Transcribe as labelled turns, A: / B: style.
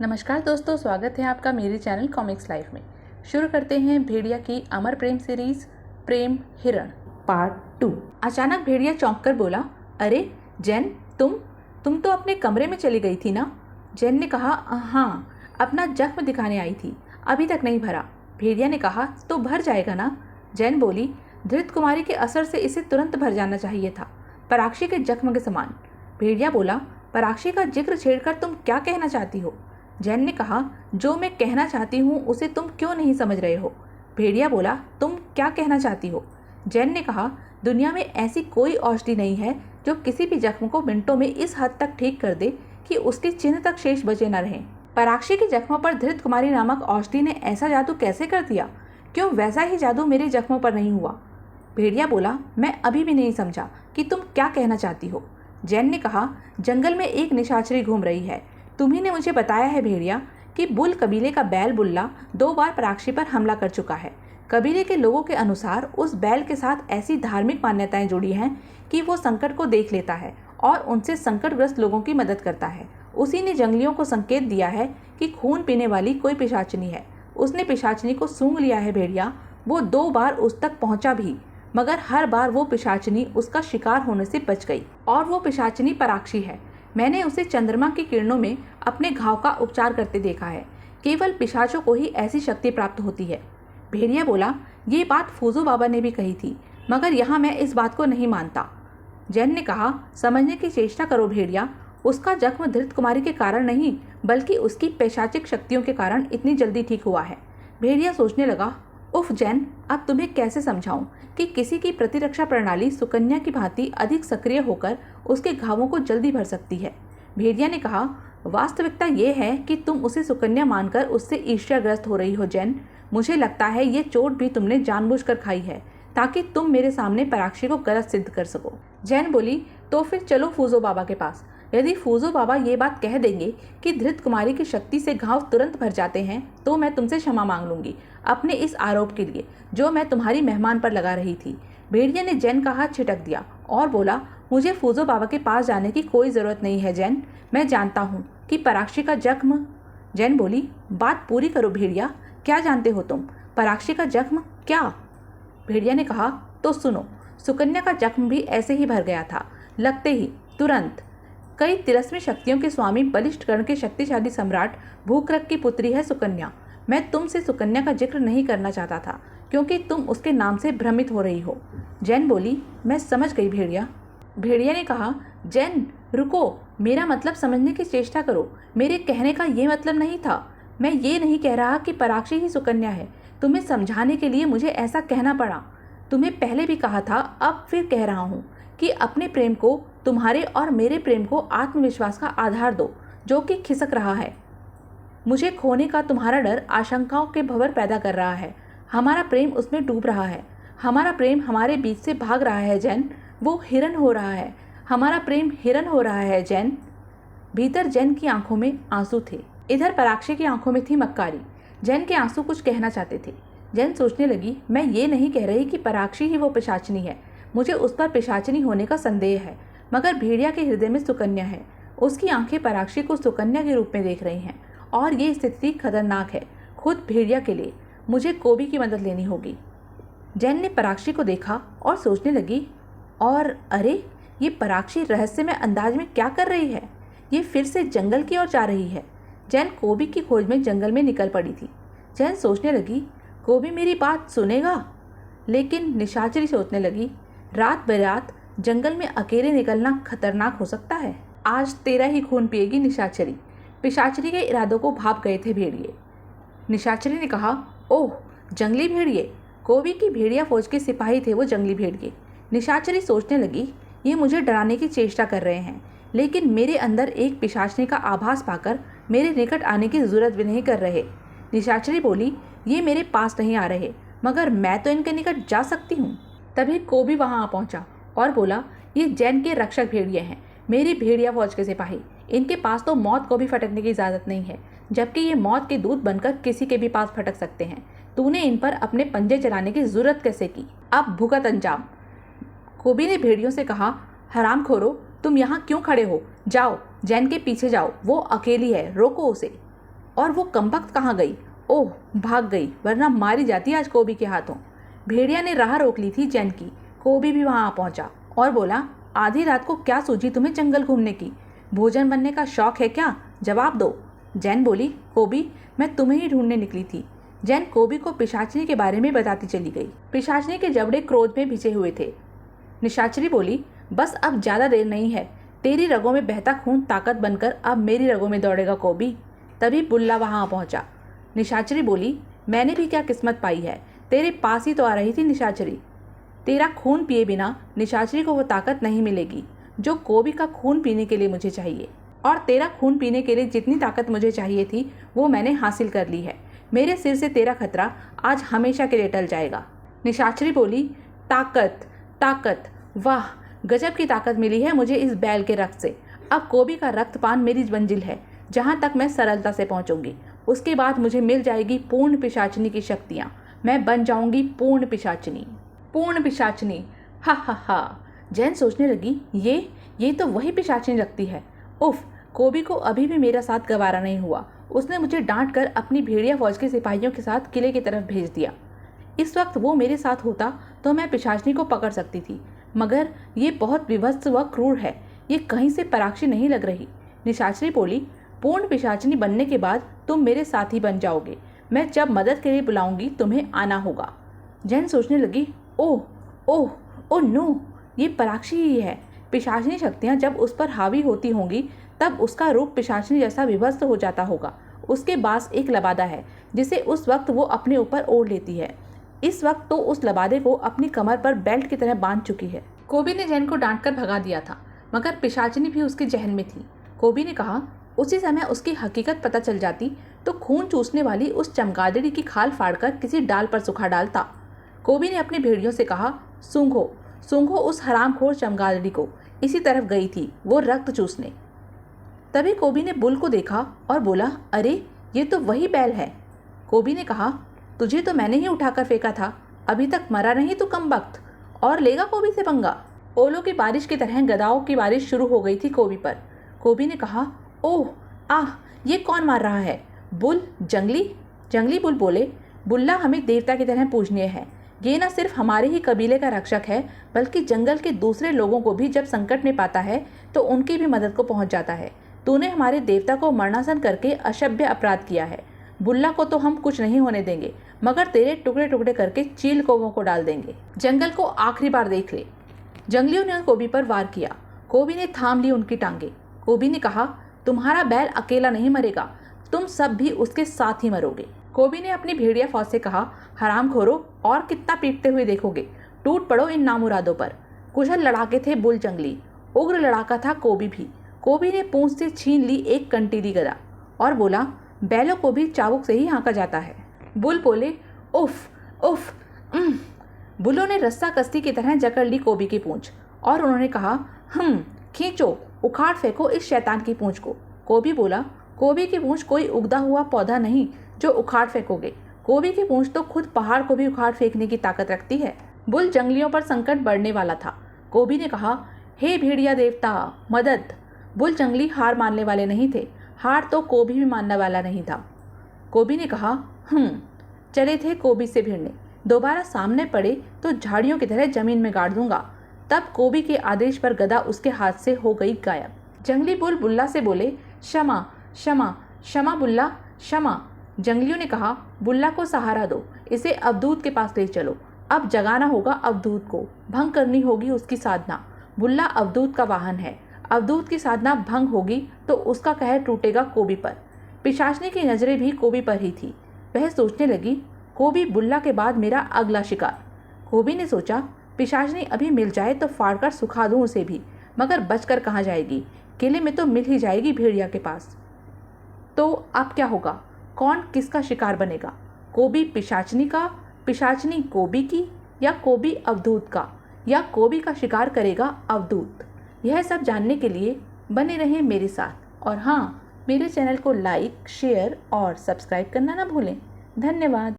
A: नमस्कार दोस्तों, स्वागत है आपका मेरे चैनल कॉमिक्स लाइफ में। शुरू करते हैं भेड़िया की अमर प्रेम सीरीज प्रेम हिरण पार्ट 2। अचानक भेड़िया चौंक कर बोला, अरे जैन, तुम तो अपने कमरे में चली गई थी ना? जैन ने कहा, हाँ, अपना जख्म दिखाने आई थी, अभी तक नहीं भरा। भेड़िया ने कहा, तो भर जाएगा ना? जैन बोली, धृत कुमारी के असर से इसे तुरंत भर जाना चाहिए था, पराक्षी के जख्म के समान। भेड़िया बोला, पराक्षी का जिक्र छेड़कर तुम क्या कहना चाहती हो? जैन ने कहा, जो मैं कहना चाहती हूँ उसे तुम क्यों नहीं समझ रहे हो? भेड़िया बोला, तुम क्या कहना चाहती हो? जैन ने कहा, दुनिया में ऐसी कोई औषधि नहीं है जो किसी भी जख्म को मिनटों में इस हद तक ठीक कर दे कि उसके चिन्ह तक शेष बचे न रहें। पराक्षी के जख्मों पर धृत कुमारी नामक औषधि ने ऐसा जादू कैसे कर दिया? क्यों वैसा ही जादू मेरे जख्मों पर नहीं हुआ? भेड़िया बोला, मैं अभी भी नहीं समझा कि तुम क्या कहना चाहती हो। जैन ने कहा, जंगल में एक निशाचरी घूम रही है। तुम्ही ने मुझे बताया है भेड़िया कि बुल कबीले का बैल बुल्ला 2 बार पराक्षी पर हमला कर चुका है। कबीले के लोगों के अनुसार उस बैल के साथ ऐसी धार्मिक मान्यताएं जुड़ी हैं कि वो संकट को देख लेता है और उनसे संकटग्रस्त लोगों की मदद करता है। उसी ने जंगलियों को संकेत दिया है कि खून पीने वाली कोई पिशाचनी है। उसने पिशाचनी को सूंघ लिया है भेड़िया। वो 2 बार उस तक पहुंचा भी, मगर हर बार वो पिशाचनी उसका शिकार होने से बच गई। और वो पिशाचनी पराक्षी है। मैंने उसे चंद्रमा की किरणों में अपने घाव का उपचार करते देखा है। केवल पिशाचों को ही ऐसी शक्ति प्राप्त होती है। भेड़िया बोला, ये बात फूजू बाबा ने भी कही थी, मगर यहाँ मैं इस बात को नहीं मानता। जैन ने कहा, समझने की चेष्टा करो भेड़िया। उसका जख्म धृत कुमारी के कारण नहीं, बल्कि उसकी पैशाचिक शक्तियों के कारण इतनी जल्दी ठीक हुआ है। भेड़िया सोचने लगा, उफ जैन, अब तुम्हें कैसे समझाऊं कि किसी की प्रतिरक्षा प्रणाली सुकन्या की भांति अधिक सक्रिय होकर उसके घावों को जल्दी भर सकती है। भेड़िया ने कहा, वास्तविकता ये है कि तुम उसे सुकन्या मानकर उससे ईर्ष्याग्रस्त हो रही हो जैन। मुझे लगता है ये चोट भी तुमने जानबूझकर खाई है ताकि तुम मेरे सामने पराक्षी को गलत सिद्ध कर सको। जैन बोली, तो फिर चलो फूजो बाबा के पास। यदि फूजो बाबा ये बात कह देंगे कि धृत कुमारी की शक्ति से घाव तुरंत भर जाते हैं, तो मैं तुमसे क्षमा मांग लूंगी अपने इस आरोप के लिए जो मैं तुम्हारी मेहमान पर लगा रही थी। भेड़िया ने जैन का हाथ छिटक दिया और बोला, मुझे फूजो बाबा के पास जाने की कोई जरूरत नहीं है जैन। मैं जानता हूँ कि पराक्षी का जख्म। जैन बोली, बात पूरी करो भेड़िया, क्या जानते हो तुम? पराक्षी का जख्म क्या? भेड़िया ने कहा, तो सुनो, सुकन्या का जख्म भी ऐसे ही भर गया था, लगते ही, तुरंत। कई तिरस्मी शक्तियों के स्वामी बलिष्ठ कर्ण के शक्तिशाली सम्राट भूक्रक की पुत्री है सुकन्या। मैं तुमसे सुकन्या का जिक्र नहीं करना चाहता था क्योंकि तुम उसके नाम से भ्रमित हो रही हो। जैन बोली, मैं समझ गई भेड़िया। भेड़िया ने कहा, जैन रुको, मेरा मतलब समझने की चेष्टा करो। मेरे कहने का ये मतलब नहीं था। मैं ये नहीं कह रहा कि पराक्षी ही सुकन्या है। तुम्हें समझाने के लिए मुझे ऐसा कहना पड़ा। तुम्हें पहले भी कहा था, अब फिर कह रहा हूँ कि अपने प्रेम को, तुम्हारे और मेरे प्रेम को आत्मविश्वास का आधार दो जो कि खिसक रहा है। मुझे खोने का तुम्हारा डर आशंकाओं के भंवर पैदा कर रहा है। हमारा प्रेम उसमें डूब रहा है। हमारा प्रेम हमारे बीच से भाग रहा है जैन। वो हिरन हो रहा है। हमारा प्रेम हिरन हो रहा है जैन। भीतर जैन की आंखों में आंसू थे, इधर पराक्षी की आंखों में थी मक्कारी। जैन के आंसू कुछ कहना चाहते थे। जैन सोचने लगी, मैं ये नहीं कह रही कि पराक्षी ही वो पिशाचनी है। मुझे उस पर पिशाचनी होने का संदेह है, मगर भेड़िया के हृदय में सुकन्या है। उसकी आंखें पराक्षी को सुकन्या के रूप में देख रही हैं और ये स्थिति खतरनाक है खुद भेड़िया के लिए। मुझे कोबी की मदद लेनी होगी। जैन ने पराक्षी को देखा और सोचने लगी, और अरे, ये पराक्षी रहस्यमय अंदाज में क्या कर रही है? ये फिर से जंगल की ओर जा रही है। जैन कोबी की खोज में जंगल में निकल पड़ी थी। जैन सोचने लगी, कोबी मेरी बात सुनेगा? लेकिन निशाचरी सोचने लगी, रात बेरात जंगल में अकेले निकलना खतरनाक हो सकता है। आज तेरा ही खून पिएगी निशाचरी। पिशाचरी के इरादों को भाप गए थे भेड़िए। निशाचरी ने कहा, ओह, जंगली भेड़िए। कोबी की भेड़िया फौज के सिपाही थे वो जंगली भेड़िए। निशाचरी सोचने लगी, ये मुझे डराने की चेष्टा कर रहे हैं, लेकिन मेरे अंदर एक पिशाचनी का आभास पाकर मेरे निकट आने की जरूरत भी नहीं कर रहे। निशाचरी बोली, ये मेरे पास नहीं आ रहे, मगर मैं तो इनके निकट जा सकती हूँ। तभी कोबी वहाँ आ पहुँचा और बोला, ये जैन के रक्षक भेड़िए हैं, मेरी भेड़िया फौज के सिपाही। इनके पास तो मौत को भी फटकने की इजाज़त नहीं है, जबकि ये मौत के दूत बनकर किसी के भी पास फटक सकते हैं। तूने इन पर अपने पंजे चलाने की जरूरत कैसे की? अब भुगत अंजाम। कोबी ने भेड़ियों से कहा, हरामखोरो, तुम यहाँ क्यों खड़े हो? जाओ, जैन के पीछे जाओ, वो अकेली है, रोको उसे। और वो कमबख्त कहाँ गई? ओह, भाग गई, वरना मारी जाती आज कोबी के हाथों। भेड़िया ने राह रोक ली थी जैन की। कोबी भी वहाँ आ पहुँचा और बोला, आधी रात को क्या सूझी तुम्हें जंगल घूमने की? भोजन बनने का शौक है क्या? जवाब दो। जैन बोली, कोबी, मैं तुम्हें ही ढूंढने निकली थी। जैन कोबी को पिशाचनी के बारे में बताती चली गई। पिशाचनी के जबड़े क्रोध में भिजे हुए थे। निशाचरी बोली, बस अब ज्यादा देर नहीं है। तेरी रगों में बहता खून ताकत बनकर अब मेरी रगों में दौड़ेगा कोबी। तभी बुल्ला वहां पहुंचा। निशाचरी बोली, मैंने भी क्या किस्मत पाई है, तेरे पास ही तो आ रही थी निशाचरी। तेरा खून पिए बिना निशाचरी को वो ताकत नहीं मिलेगी जो कोबी का खून पीने के लिए मुझे चाहिए, और तेरा खून पीने के लिए जितनी ताकत मुझे चाहिए थी वो मैंने हासिल कर ली है। मेरे सिर से तेरा खतरा आज हमेशा के लिए टल जाएगा। निशाचरी बोली, ताकत, ताकत, वाह, गजब की ताकत मिली है मुझे इस बैल के रक्त से। अब कोबी का रक्तपान मेरी मंजिल है, जहाँ तक मैं सरलता से पहुँचूंगी। उसके बाद मुझे मिल जाएगी पूर्ण पिशाचनी की शक्तियाँ। मैं बन जाऊंगी पूर्ण पिशाचनी। पूर्ण पिशाचनी, हा हा हा। जैन सोचने लगी, ये तो वही पिशाचनी लगती है। उफ, कोबी को अभी भी मेरा साथ गवारा नहीं हुआ। उसने मुझे डांट कर अपनी भेड़िया फौज के सिपाहियों के साथ किले की तरफ भेज दिया। इस वक्त वो मेरे साथ होता तो मैं पिशाचनी को पकड़ सकती थी, मगर ये बहुत विभत्स व क्रूर है। ये कहीं से पराक्षी नहीं लग रही। निशाचरी बोली, पूर्ण पिशाचनी बनने के बाद तुम मेरे साथी बन जाओगे। मैं जब मदद के लिए बुलाऊंगी तुम्हें आना होगा। जैन सोचने लगी, ओह ओह ओह नो, ये पराक्षी ही है। पिशाचनी शक्तियाँ जब उस पर हावी होती होंगी तब उसका रूप पिशाचनी जैसा विभत्स हो जाता होगा। उसके पास एक लबादा है जिसे उस वक्त वो अपने ऊपर ओढ़ लेती है। इस वक्त तो उस लबादे को अपनी कमर पर बेल्ट की तरह बांध चुकी है। कोबी ने जैन को डांटकर भगा दिया था, मगर पिशाचनी भी उसके जहन में थी। कोबी ने कहा, उसी समय उसकी हकीकत पता चल जाती तो खून चूसने वाली उस चमगादड़ी की खाल फाड़कर किसी डाल पर सुखा डालता। कोबी ने अपनी भेड़ियों से कहा, सूंघो सूंघो उस हरामखोर चमगादड़ी को, इसी तरफ गई थी वो रक्त चूसने। तभी कोबी ने बुल को देखा और बोला, अरे ये तो वही बैल है। कोबी ने कहा, तुझे तो मैंने ही उठाकर फेंका था, अभी तक मरा नहीं तू कमबख्त, और लेगा कोबी से पंगा। ओलों की बारिश की तरह गदाओं की बारिश शुरू हो गई थी कोबी पर। कोबी ने कहा, ओह आह, ये कौन मार रहा है? बुल, जंगली? जंगली बुल बोले, बुल्ला हमें देवता की तरह पूजनीय है। ये न सिर्फ हमारे ही कबीले का रक्षक है, बल्कि जंगल के दूसरे लोगों को भी जब संकट में पाता है तो उनकी भी मदद को पहुंच जाता है। तूने हमारे देवता को मरणासन करके असभ्य अपराध किया है। बुल्ला को तो हम कुछ नहीं होने देंगे, मगर तेरे टुकड़े टुकड़े करके चील कौवों को डाल देंगे। जंगल को आखिरी बार देख ले। जंगलियों ने कोबी पर वार किया। कोबी ने थाम ली उनकी टांगे। कोबी ने कहा, तुम्हारा बैल अकेला नहीं मरेगा, तुम सब भी उसके साथ ही मरोगे। कोबी ने अपनी भेड़िया फौज से कहा, हरामखोरों, और कितना पीटते हुए देखोगे? टूट पड़ो इन नामुरादों पर। कुशल लड़ाके थे बुल जंगली, उग्र लड़ाका था कोबी भी। कोबी ने पूंछ से छीन ली एक कंटीली गदा और बोला, बैलों को भी चाबुक से ही हाँका जाता है। बुल बोले, उफ उफ। बुलों ने रस्सा कस्ती की तरह जकड़ ली कोबी की पूंछ और उन्होंने कहा, खींचो, उखाड़ फेंको इस शैतान की पूंछ को। कोबी बोला, कोबी की पूंछ कोई उगदा हुआ पौधा नहीं जो उखाड़ फेंकोगे। कोबी की पूंछ तो खुद पहाड़ को भी उखाड़ फेंकने की ताकत रखती है। बुल जंगलियों पर संकट बढ़ने वाला था। कोबी ने कहा, हे भेड़िया देवता, मदद। बुल जंगली हार मानने वाले नहीं थे, हार तो कोबी भी मानने वाला नहीं था। कोबी ने कहा, चले थे कोबी से भिड़ने, दोबारा सामने पड़े तो झाड़ियों की तरह जमीन में गाड़ दूंगा। तब कोबी के आदेश पर गदा उसके हाथ से हो गई गायब। जंगली बुल बुल्ला से बोले, क्षमा क्षमा क्षमा बुल्ला, क्षमा। जंगलियों ने कहा, बुल्ला को सहारा दो, इसे अवधूत के पास ले चलो। अब जगाना होगा अवधूत को, भंग करनी होगी उसकी साधना। बुल्ला अवधूत का वाहन है, अवधूत की साधना भंग होगी तो उसका कहर टूटेगा कोबी पर। पिशाचनी की नजरें भी कोबी पर ही थी। वह सोचने लगी, कोबी बुल्ला के बाद मेरा अगला शिकार। कोबी ने सोचा, पिशाचनी अभी मिल जाए तो फाड़कर सुखा दूं उसे भी, मगर बचकर कहाँ जाएगी? किले में तो मिल ही जाएगी भेड़िया के पास। तो अब क्या होगा? कौन किसका शिकार बनेगा? कोबी पिशाचनी का, पिशाचनी कोबी की, या कोबी अवधूत का, या कोबी का शिकार करेगा अवधूत? यह सब जानने के लिए बने रहें मेरे साथ, और हाँ, मेरे चैनल को लाइक, शेयर और सब्सक्राइब करना ना भूलें। धन्यवाद।